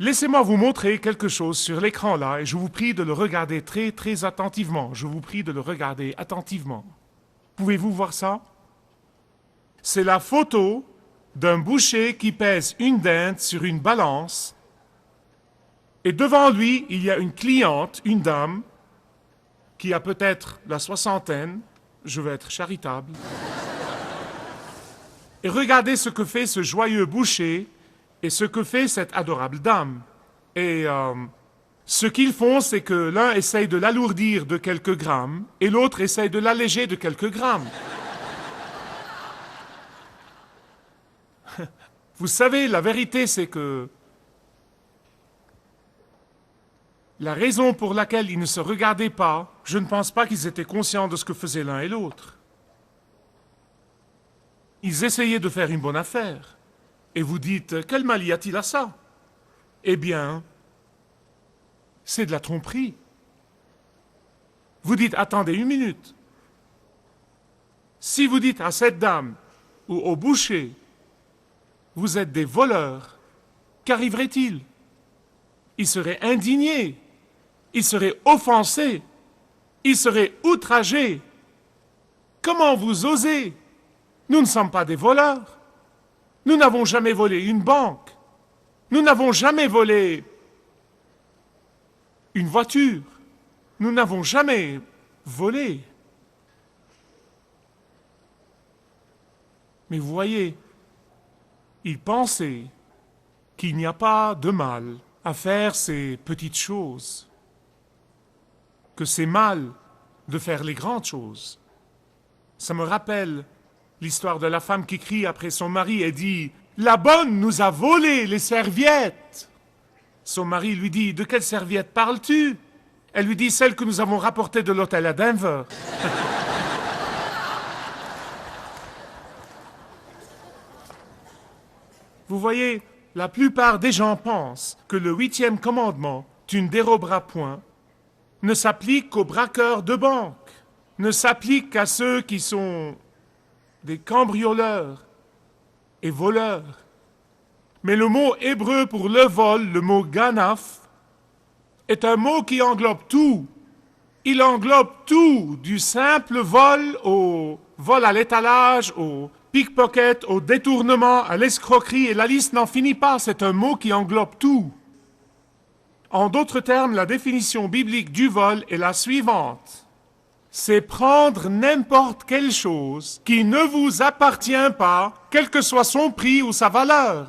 Laissez-moi vous montrer quelque chose sur l'écran là et je vous prie de le regarder très très attentivement. Je vous prie de le regarder attentivement. Pouvez-vous voir ça? C'est la photo d'un boucher qui pèse une dinde sur une balance et devant lui, il y a une cliente, une dame, qui a peut-être la soixantaine, je vais être charitable. Et regardez ce que fait ce joyeux boucher et ce que fait cette adorable dame. Et ce qu'ils font, c'est que l'un essaye de l'alourdir de quelques grammes et l'autre essaye de l'alléger de quelques grammes. Vous savez, la vérité, c'est que la raison pour laquelle ils ne se regardaient pas, je ne pense pas qu'ils étaient conscients de ce que faisaient l'un et l'autre. Ils essayaient de faire une bonne affaire. Et vous dites, quel mal y a-t-il à ça? Eh bien, c'est de la tromperie. Vous dites, attendez une minute. Si vous dites à cette dame ou au boucher, vous êtes des voleurs, qu'arriverait-il? Il serait indigné, il serait offensé, il serait outragé. Comment vous osez? Nous ne sommes pas des voleurs. Nous n'avons jamais volé une banque. Nous n'avons jamais volé une voiture. Nous n'avons jamais volé. Mais vous voyez, ils pensaient qu'il n'y a pas de mal à faire ces petites choses, que c'est mal de faire les grandes choses. Ça me rappelle l'histoire de la femme qui crie après son mari et dit « La bonne nous a volé les serviettes !» Son mari lui dit « De quelle serviette parles-tu » Elle lui dit « Celle que nous avons rapportée de l'hôtel à Denver. » Vous voyez, la plupart des gens pensent que le 8e commandement « Tu ne déroberas point » ne s'applique qu'aux braqueurs de banque, ne s'applique qu'à ceux qui sont des cambrioleurs et voleurs. Mais le mot hébreu pour le vol, le mot ganaf, est un mot qui englobe tout. Il englobe tout, du simple vol au vol à l'étalage, au pickpocket, au détournement, à l'escroquerie, et la liste n'en finit pas. C'est un mot qui englobe tout. En d'autres termes, la définition biblique du vol est la suivante. C'est prendre n'importe quelle chose qui ne vous appartient pas, quel que soit son prix ou sa valeur.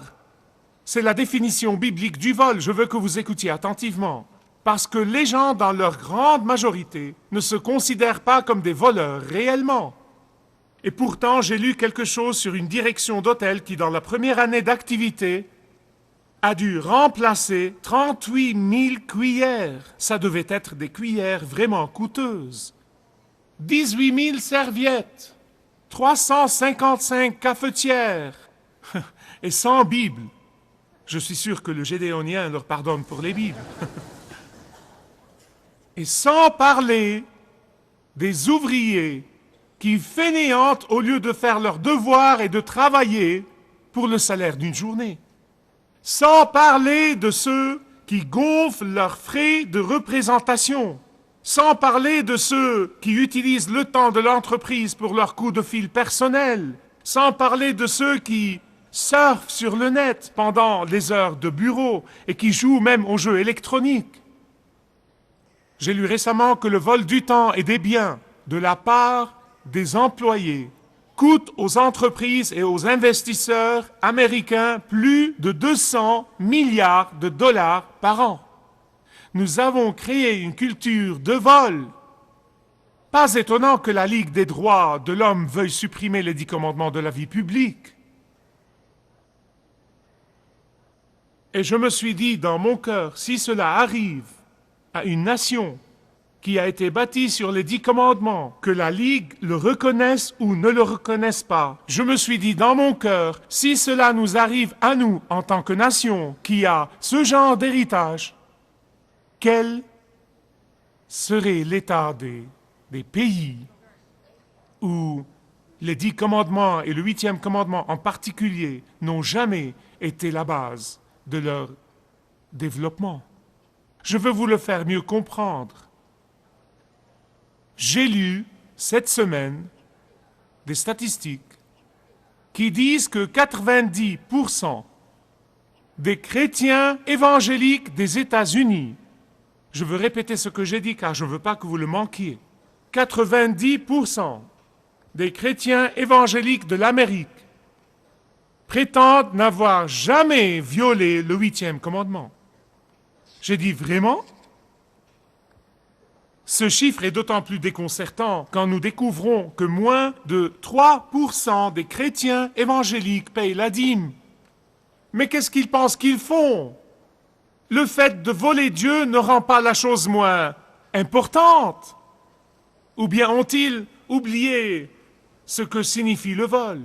C'est la définition biblique du vol. Je veux que vous écoutiez attentivement. Parce que les gens, dans leur grande majorité, ne se considèrent pas comme des voleurs réellement. Et pourtant, j'ai lu quelque chose sur une direction d'hôtel qui, dans la première année d'activité, a dû remplacer 38 000 cuillères. Ça devait être des cuillères vraiment coûteuses. 18 000 serviettes, 355 cafetières et 100 Bibles. Je suis sûr que le Gédéonien leur pardonne pour les Bibles. Et sans parler des ouvriers qui fainéantent au lieu de faire leur devoir et de travailler pour le salaire d'une journée. Sans parler de ceux qui gonflent leurs frais de représentation. Sans parler de ceux qui utilisent le temps de l'entreprise pour leur coup de fil personnel. Sans parler de ceux qui surfent sur le net pendant les heures de bureau et qui jouent même aux jeux électroniques. J'ai lu récemment que le vol du temps et des biens de la part des employés coûte aux entreprises et aux investisseurs américains plus de 200 milliards de dollars par an. Nous avons créé une culture de vol. Pas étonnant que la Ligue des droits de l'homme veuille supprimer les 10 commandements de la vie publique. Et je me suis dit dans mon cœur, si cela arrive à une nation qui a été bâtie sur les 10 commandements, que la Ligue le reconnaisse ou ne le reconnaisse pas, je me suis dit dans mon cœur, si cela nous arrive à nous en tant que nation qui a ce genre d'héritage, quel serait l'état des pays où les 10 commandements et le 8e commandement en particulier n'ont jamais été la base de leur développement. Je veux vous le faire mieux comprendre. J'ai lu cette semaine des statistiques qui disent que 90% des chrétiens évangéliques des États-Unis, je veux répéter ce que j'ai dit car je ne veux pas que vous le manquiez, 90% des chrétiens évangéliques de l'Amérique prétendent n'avoir jamais violé le 8e commandement. J'ai dit vraiment? Ce chiffre est d'autant plus déconcertant quand nous découvrons que moins de 3% des chrétiens évangéliques payent la dîme. Mais qu'est-ce qu'ils pensent qu'ils font? Le fait de voler Dieu ne rend pas la chose moins importante. Ou bien ont-ils oublié ce que signifie le vol?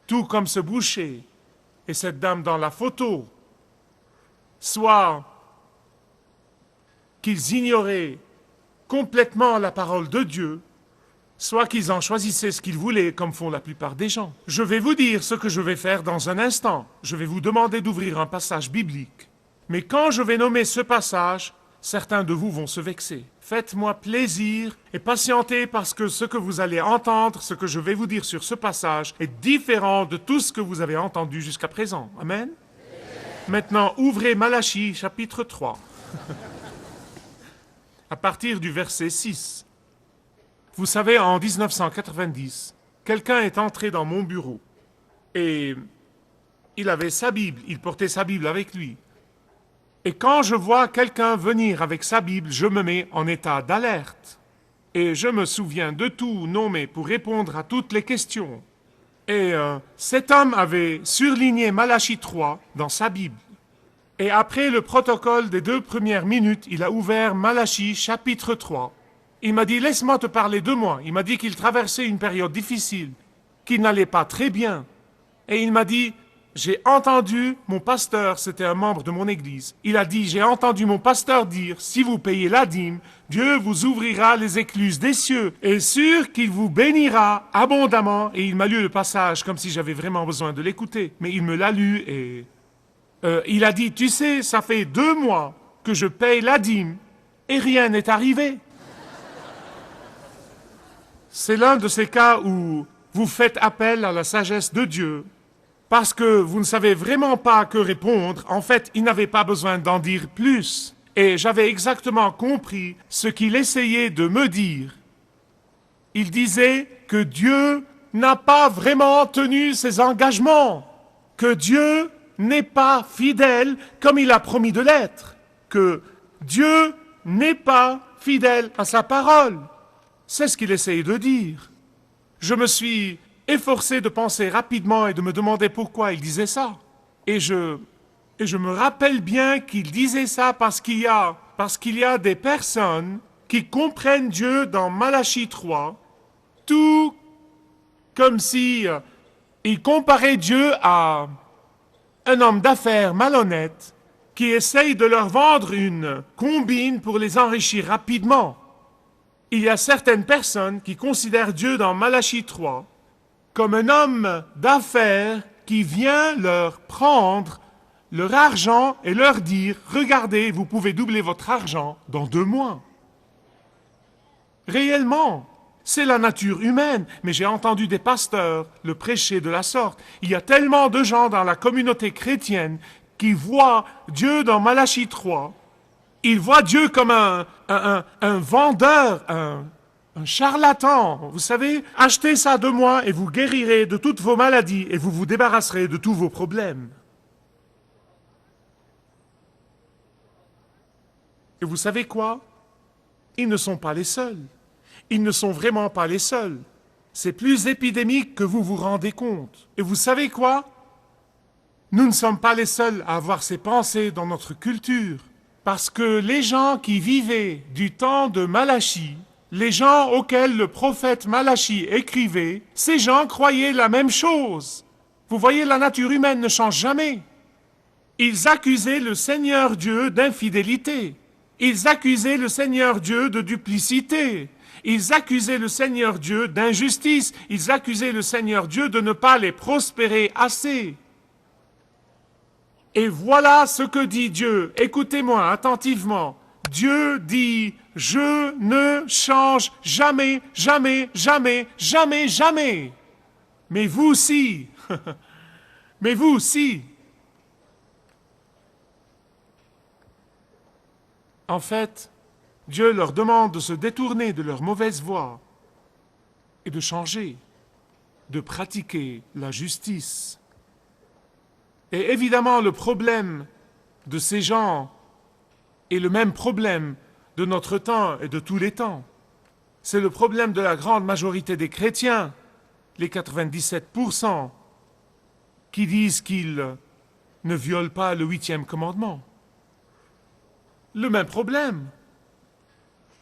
Tout comme ce boucher et cette dame dans la photo. Soit qu'ils ignoraient complètement la parole de Dieu, soit qu'ils en choisissaient ce qu'ils voulaient, comme font la plupart des gens. Je vais vous dire ce que je vais faire dans un instant. Je vais vous demander d'ouvrir un passage biblique. Mais quand je vais nommer ce passage, certains de vous vont se vexer. Faites-moi plaisir et patientez parce que ce que vous allez entendre, ce que je vais vous dire sur ce passage, est différent de tout ce que vous avez entendu jusqu'à présent. Amen? Maintenant, ouvrez Malachie, chapitre 3. À partir du verset 6. Vous savez, en 1990, quelqu'un est entré dans mon bureau et il avait sa Bible, il portait sa Bible avec lui. Et quand je vois quelqu'un venir avec sa Bible, je me mets en état d'alerte. Et je me souviens de tout, non mais pour répondre à toutes les questions. Et cet homme avait surligné Malachie 3 dans sa Bible. Et après le protocole des 2 premières minutes, il a ouvert Malachie chapitre 3. Il m'a dit, laisse-moi te parler de moi. Il m'a dit qu'il traversait une période difficile, qu'il n'allait pas très bien. Et il m'a dit, j'ai entendu mon pasteur, c'était un membre de mon église, il a dit, j'ai entendu mon pasteur dire, si vous payez la dîme, Dieu vous ouvrira les écluses des cieux, et sûr qu'il vous bénira abondamment. Et il m'a lu le passage comme si j'avais vraiment besoin de l'écouter. Mais il me l'a lu et il a dit, tu sais, ça fait 2 mois que je paye la dîme et rien n'est arrivé. C'est l'un de ces cas où vous faites appel à la sagesse de Dieu parce que vous ne savez vraiment pas que répondre. En fait, il n'avait pas besoin d'en dire plus. Et j'avais exactement compris ce qu'il essayait de me dire. Il disait que Dieu n'a pas vraiment tenu ses engagements, que Dieu n'est pas fidèle comme il a promis de l'être, que Dieu n'est pas fidèle à sa parole. C'est ce qu'il essayait de dire. Je me suis efforcé de penser rapidement et de me demander pourquoi il disait ça. Et je me rappelle bien qu'il disait ça parce qu'il y a des personnes qui comprennent Dieu dans Malachie 3, tout comme si il comparait Dieu à un homme d'affaires malhonnête qui essaye de leur vendre une combine pour les enrichir rapidement. Il y a certaines personnes qui considèrent Dieu dans Malachie 3 comme un homme d'affaires qui vient leur prendre leur argent et leur dire « Regardez, vous pouvez doubler votre argent dans 2 mois. » Réellement, c'est la nature humaine, mais j'ai entendu des pasteurs le prêcher de la sorte. Il y a tellement de gens dans la communauté chrétienne qui voient Dieu dans Malachie 3. Ils voient Dieu comme un vendeur, un charlatan. Vous savez, achetez ça de moi et vous guérirez de toutes vos maladies et vous vous débarrasserez de tous vos problèmes. Et vous savez quoi? Ils ne sont pas les seuls. Ils ne sont vraiment pas les seuls. C'est plus épidémique que vous vous rendez compte. Et vous savez quoi? Nous ne sommes pas les seuls à avoir ces pensées dans notre culture. Parce que les gens qui vivaient du temps de Malachie, les gens auxquels le prophète Malachie écrivait, ces gens croyaient la même chose. Vous voyez, la nature humaine ne change jamais. Ils accusaient le Seigneur Dieu d'infidélité. Ils accusaient le Seigneur Dieu de duplicité. Ils accusaient le Seigneur Dieu d'injustice. Ils accusaient le Seigneur Dieu de ne pas les prospérer assez. Et voilà ce que dit Dieu. Écoutez-moi attentivement. Dieu dit, je ne change jamais, jamais, jamais, jamais, jamais. Mais vous aussi. Mais vous aussi. En fait, Dieu leur demande de se détourner de leur mauvaise voie et de changer, de pratiquer la justice. Et évidemment, le problème de ces gens est le même problème de notre temps et de tous les temps. C'est le problème de la grande majorité des chrétiens, les 97%, qui disent qu'ils ne violent pas le 8e commandement. Le même problème.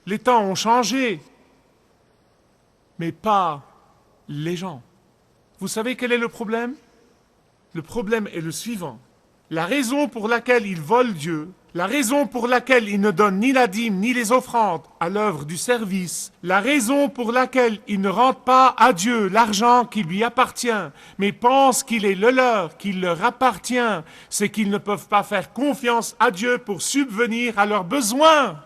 Les temps ont changé, mais pas les gens. Vous savez quel est le problème? Le problème est le suivant. La raison pour laquelle ils volent Dieu, la raison pour laquelle ils ne donnent ni la dîme ni les offrandes à l'œuvre du service, la raison pour laquelle ils ne rendent pas à Dieu l'argent qui lui appartient, mais pensent qu'il est le leur, qu'il leur appartient, c'est qu'ils ne peuvent pas faire confiance à Dieu pour subvenir à leurs besoins.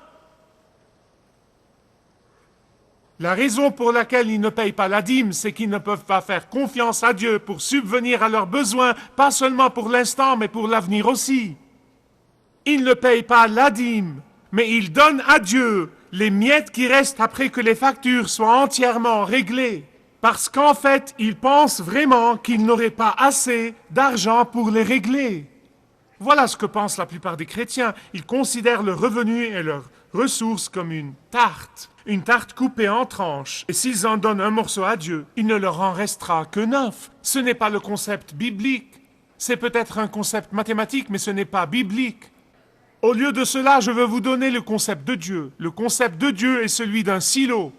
La raison pour laquelle ils ne payent pas la dîme, c'est qu'ils ne peuvent pas faire confiance à Dieu pour subvenir à leurs besoins, pas seulement pour l'instant, mais pour l'avenir aussi. Ils ne payent pas la dîme, mais ils donnent à Dieu les miettes qui restent après que les factures soient entièrement réglées. Parce qu'en fait, ils pensent vraiment qu'ils n'auraient pas assez d'argent pour les régler. Voilà ce que pensent la plupart des chrétiens. Ils considèrent le revenu et leurs ressources comme une tarte coupée en tranches. Et s'ils en donnent un morceau à Dieu, il ne leur en restera que 9. Ce n'est pas le concept biblique. C'est peut-être un concept mathématique, mais ce n'est pas biblique. Au lieu de cela, je veux vous donner le concept de Dieu. Le concept de Dieu est celui d'un silo.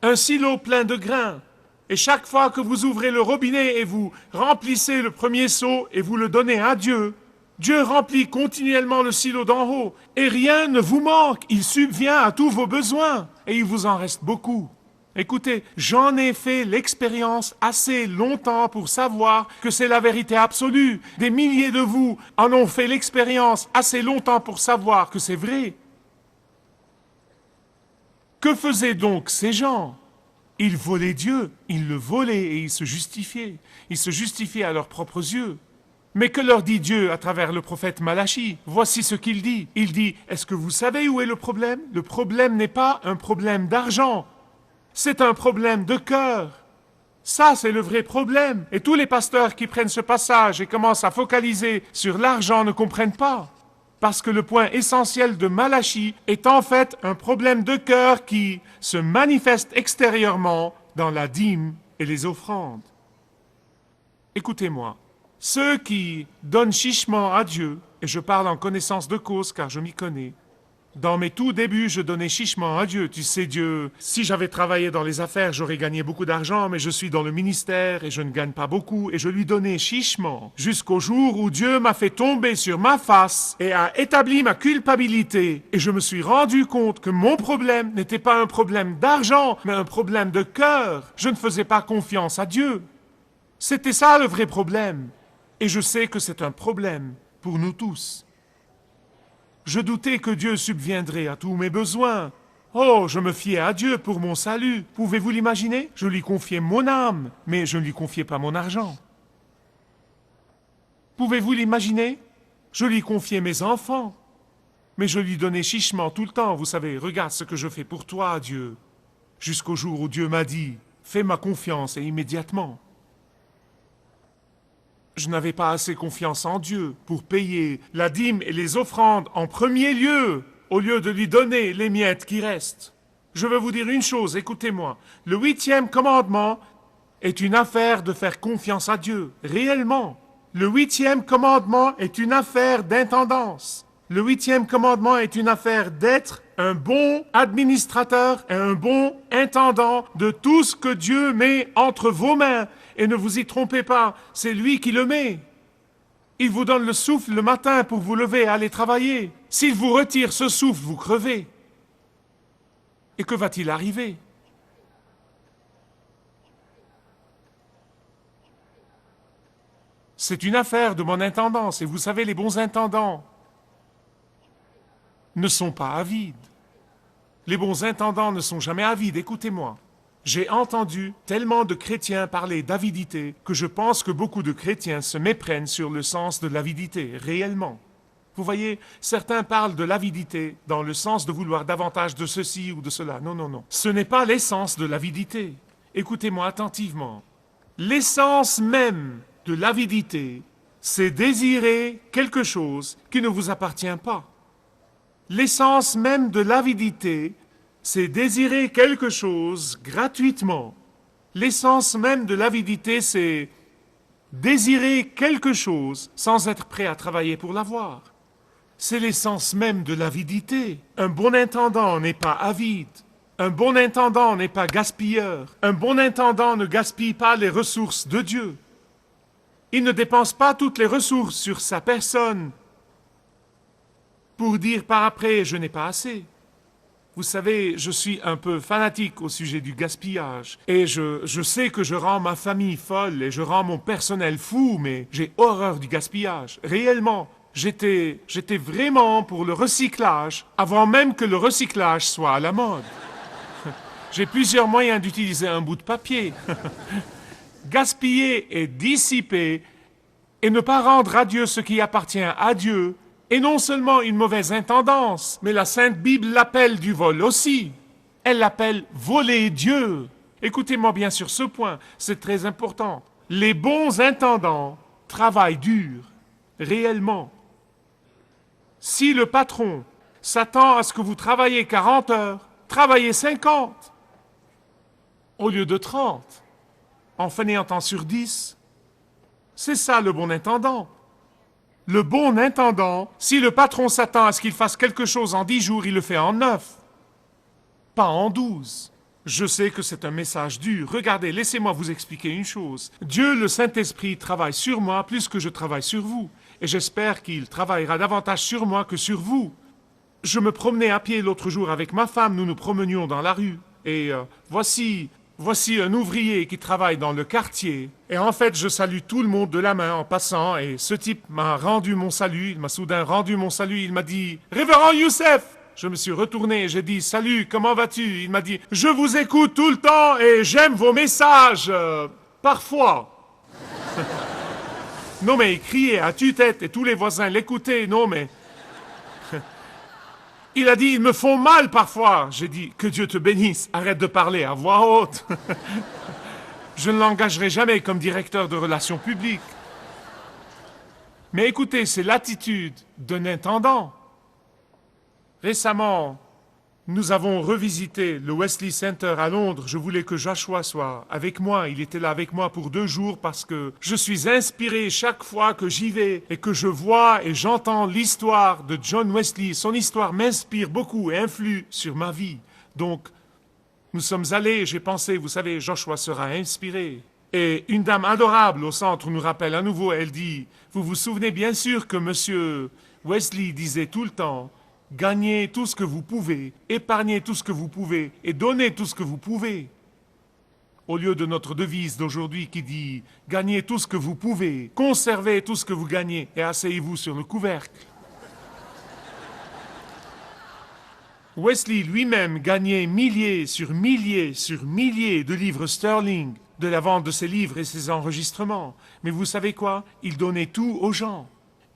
Un silo plein de grains. Et chaque fois que vous ouvrez le robinet et vous remplissez le premier seau et vous le donnez à Dieu, Dieu remplit continuellement le silo d'en haut. Et rien ne vous manque. Il subvient à tous vos besoins. Et il vous en reste beaucoup. Écoutez, j'en ai fait l'expérience assez longtemps pour savoir que c'est la vérité absolue. Des milliers de vous en ont fait l'expérience assez longtemps pour savoir que c'est vrai. Que faisaient donc ces gens? Ils volaient Dieu, ils le volaient et ils se justifiaient. Ils se justifiaient à leurs propres yeux. Mais que leur dit Dieu à travers le prophète Malachi? Voici ce qu'il dit. Il dit, est-ce que vous savez où est le problème? Le problème n'est pas un problème d'argent. C'est un problème de cœur. Ça, c'est le vrai problème. Et tous les pasteurs qui prennent ce passage et commencent à focaliser sur l'argent ne comprennent pas. Parce que le point essentiel de Malachi est en fait un problème de cœur qui se manifeste extérieurement dans la dîme et les offrandes. Écoutez-moi, ceux qui donnent chichement à Dieu, et je parle en connaissance de cause car je m'y connais, dans mes tout débuts, je donnais chichement à Dieu. Tu sais, Dieu, si j'avais travaillé dans les affaires, j'aurais gagné beaucoup d'argent, mais je suis dans le ministère et je ne gagne pas beaucoup. Et je lui donnais chichement jusqu'au jour où Dieu m'a fait tomber sur ma face et a établi ma culpabilité. Et je me suis rendu compte que mon problème n'était pas un problème d'argent, mais un problème de cœur. Je ne faisais pas confiance à Dieu. C'était ça le vrai problème. Et je sais que c'est un problème pour nous tous. Je doutais que Dieu subviendrait à tous mes besoins. Oh, je me fiais à Dieu pour mon salut. Pouvez-vous l'imaginer? Je lui confiais mon âme, mais je ne lui confiais pas mon argent. Pouvez-vous l'imaginer? Je lui confiais mes enfants, mais je lui donnais chichement tout le temps. Vous savez, regarde ce que je fais pour toi, Dieu. Jusqu'au jour où Dieu m'a dit, fais ma confiance, et immédiatement. Je n'avais pas assez confiance en Dieu pour payer la dîme et les offrandes en premier lieu, au lieu de lui donner les miettes qui restent. Je veux vous dire une chose, écoutez-moi. Le 8e commandement est une affaire de faire confiance à Dieu, réellement. Le 8e commandement est une affaire d'intendance. Le 8e commandement est une affaire d'être un bon administrateur et un bon intendant de tout ce que Dieu met entre vos mains. Et ne vous y trompez pas, c'est lui qui le met. Il vous donne le souffle le matin pour vous lever et aller travailler. S'il vous retire ce souffle, vous crevez. Et que va-t-il arriver? C'est une affaire de mon intendance. Et vous savez, les bons intendants ne sont pas avides. Les bons intendants ne sont jamais avides. Écoutez-moi. J'ai entendu tellement de chrétiens parler d'avidité que je pense que beaucoup de chrétiens se méprennent sur le sens de l'avidité, réellement. Vous voyez, certains parlent de l'avidité dans le sens de vouloir davantage de ceci ou de cela. Non, non, non. Ce n'est pas l'essence de l'avidité. Écoutez-moi attentivement. L'essence même de l'avidité, c'est désirer quelque chose qui ne vous appartient pas. L'essence même de l'avidité, c'est désirer quelque chose gratuitement. L'essence même de l'avidité, c'est désirer quelque chose sans être prêt à travailler pour l'avoir. C'est l'essence même de l'avidité. Un bon intendant n'est pas avide. Un bon intendant n'est pas gaspilleur. Un bon intendant ne gaspille pas les ressources de Dieu. Il ne dépense pas toutes les ressources sur sa personne pour dire par après « je n'ai pas assez ». Vous savez, je suis un peu fanatique au sujet du gaspillage. Et je sais que je rends ma famille folle et je rends mon personnel fou, mais j'ai horreur du gaspillage. Réellement, j'étais vraiment pour le recyclage avant même que le recyclage soit à la mode. J'ai plusieurs moyens d'utiliser un bout de papier. Gaspiller et dissiper et ne pas rendre à Dieu ce qui appartient à Dieu, et non seulement une mauvaise intendance, mais la Sainte Bible l'appelle du vol aussi. Elle l'appelle voler Dieu. Écoutez-moi bien sur ce point, c'est très important. Les bons intendants travaillent dur, réellement. Si le patron s'attend à ce que vous travaillez 40 heures, travaillez 50 au lieu de 30, en fainéantant sur 10. C'est ça le bon intendant. Le bon intendant, si le patron s'attend à ce qu'il fasse quelque chose en 10 jours, il le fait en 9, pas en 12. Je sais que c'est un message dur. Regardez, laissez-moi vous expliquer une chose. Dieu, le Saint-Esprit, travaille sur moi plus que je travaille sur vous. Et j'espère qu'il travaillera davantage sur moi que sur vous. Je me promenais à pied l'autre jour avec ma femme, nous nous promenions dans la rue. Et voici un ouvrier qui travaille dans le quartier. Et en fait, je salue tout le monde de la main en passant. Et ce type m'a rendu mon salut. Il m'a soudain rendu mon salut. Il m'a dit « Révérend Youssef !» Je me suis retourné et j'ai dit « Salut, comment vas-tu ?» Il m'a dit « Je vous écoute tout le temps et j'aime vos messages. Parfois. » Non mais il criait à tue-tête et tous les voisins l'écoutaient. Non mais... Il a dit, ils me font mal parfois. J'ai dit, que Dieu te bénisse, arrête de parler à voix haute. Je ne l'engagerai jamais comme directeur de relations publiques. Mais écoutez, c'est l'attitude d'un intendant. Récemment, nous avons revisité le Wesley Center à Londres. Je voulais que Joshua soit avec moi. Il était là avec moi pour 2 jours parce que je suis inspiré chaque fois que j'y vais et que je vois et j'entends l'histoire de John Wesley. Son histoire m'inspire beaucoup et influe sur ma vie. Donc, nous sommes allés et j'ai pensé, vous savez, Joshua sera inspiré. Et une dame adorable au centre nous rappelle à nouveau, elle dit, vous vous souvenez bien sûr que monsieur Wesley disait tout le temps, gagnez tout ce que vous pouvez, épargnez tout ce que vous pouvez et donnez tout ce que vous pouvez. Au lieu de notre devise d'aujourd'hui qui dit « Gagnez tout ce que vous pouvez, conservez tout ce que vous gagnez et asseyez-vous sur le couvercle ». Wesley lui-même gagnait milliers sur milliers sur milliers de livres sterling de la vente de ses livres et ses enregistrements. Mais vous savez quoi? Il donnait tout aux gens.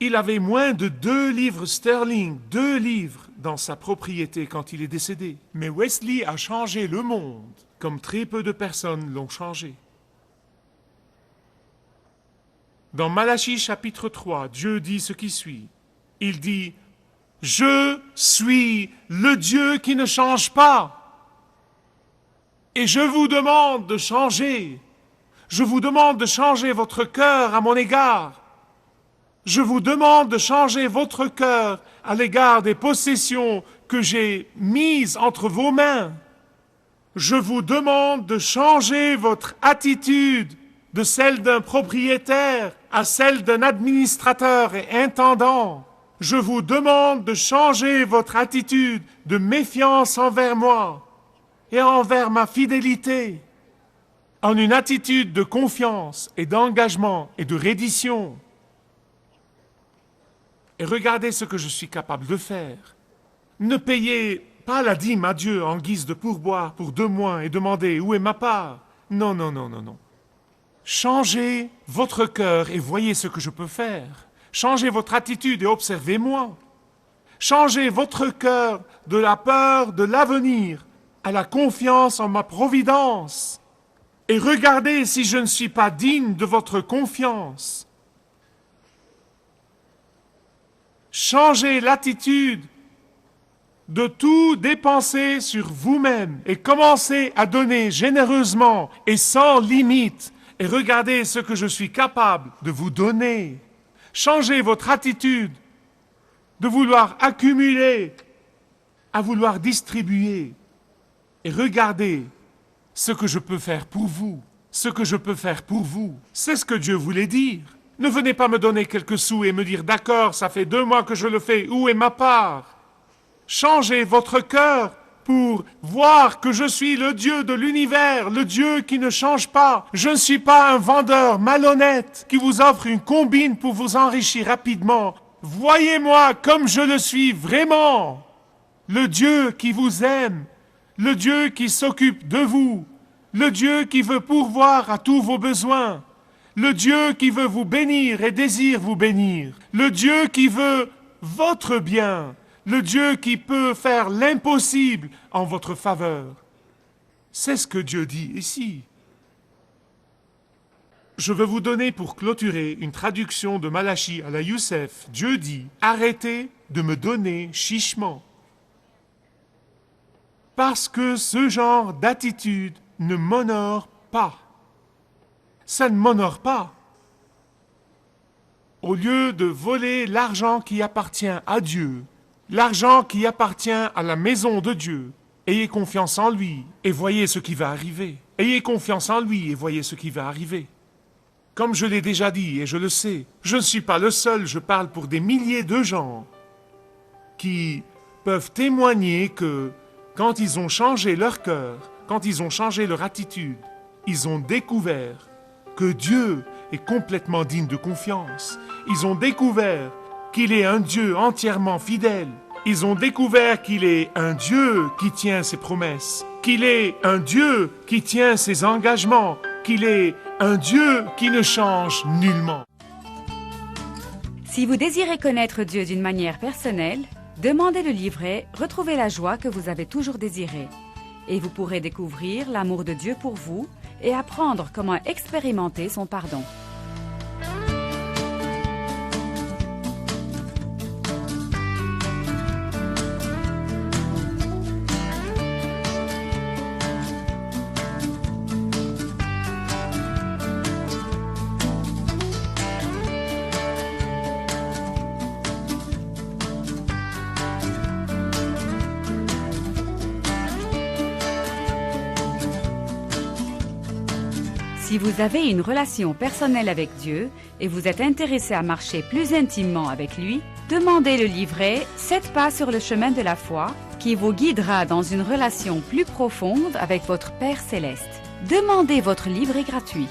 Il avait moins de 2 livres sterling, 2 livres dans sa propriété quand il est décédé. Mais Wesley a changé le monde, comme très peu de personnes l'ont changé. Dans Malachie chapitre 3, Dieu dit ce qui suit. Il dit « Je suis le Dieu qui ne change pas. Et je vous demande de changer. Je vous demande de changer votre cœur à mon égard. Je vous demande de changer votre cœur à l'égard des possessions que j'ai mises entre vos mains. Je vous demande de changer votre attitude de celle d'un propriétaire à celle d'un administrateur et intendant. Je vous demande de changer votre attitude de méfiance envers moi et envers ma fidélité en une attitude de confiance et d'engagement et de reddition. et regardez ce que je suis capable de faire. Ne payez pas la dîme à Dieu en guise de pourboire pour 2 mois et demandez où est ma part. Non, non, non, non, non. Changez votre cœur et voyez ce que je peux faire. Changez votre attitude et observez-moi. Changez votre cœur de la peur de l'avenir à la confiance en ma providence. Et regardez si je ne suis pas digne de votre confiance. Changez l'attitude de tout dépenser sur vous-même et commencez à donner généreusement et sans limite et regardez ce que je suis capable de vous donner. Changez votre attitude de vouloir accumuler à vouloir distribuer et regardez ce que je peux faire pour vous, ce que je peux faire pour vous. C'est ce que Dieu voulait dire. Ne venez pas me donner quelques sous et me dire « D'accord, ça fait 2 mois que je le fais, où est ma part ?» Changez votre cœur pour voir que je suis le Dieu de l'univers, le Dieu qui ne change pas. Je ne suis pas un vendeur malhonnête qui vous offre une combine pour vous enrichir rapidement. Voyez-moi comme je le suis vraiment. Le Dieu qui vous aime, le Dieu qui s'occupe de vous, le Dieu qui veut pourvoir à tous vos besoins, le Dieu qui veut vous bénir et désire vous bénir, le Dieu qui veut votre bien, le Dieu qui peut faire l'impossible en votre faveur. C'est ce que Dieu dit ici. Je veux vous donner pour clôturer une traduction de Malachie à la Youssef. Dieu dit « Arrêtez de me donner chichement. » Parce que ce genre d'attitude ne m'honore pas. Ça ne m'honore pas. Au lieu de voler l'argent qui appartient à Dieu, l'argent qui appartient à la maison de Dieu, ayez confiance en lui et voyez ce qui va arriver. Ayez confiance en lui et voyez ce qui va arriver. Comme je l'ai déjà dit et je le sais, je ne suis pas le seul, je parle pour des milliers de gens qui peuvent témoigner que quand ils ont changé leur cœur, quand ils ont changé leur attitude, ils ont découvert que Dieu est complètement digne de confiance. Ils ont découvert qu'il est un Dieu entièrement fidèle. Ils ont découvert qu'il est un Dieu qui tient ses promesses, qu'il est un Dieu qui tient ses engagements, qu'il est un Dieu qui ne change nullement. Si vous désirez connaître Dieu d'une manière personnelle, demandez le livret « Retrouvez la joie que vous avez toujours désirée » et vous pourrez découvrir l'amour de Dieu pour vous et apprendre comment expérimenter son pardon. Si vous avez une relation personnelle avec Dieu et vous êtes intéressé à marcher plus intimement avec lui, demandez le livret « 7 pas sur le chemin de la foi » qui vous guidera dans une relation plus profonde avec votre Père Céleste. Demandez votre livret gratuit.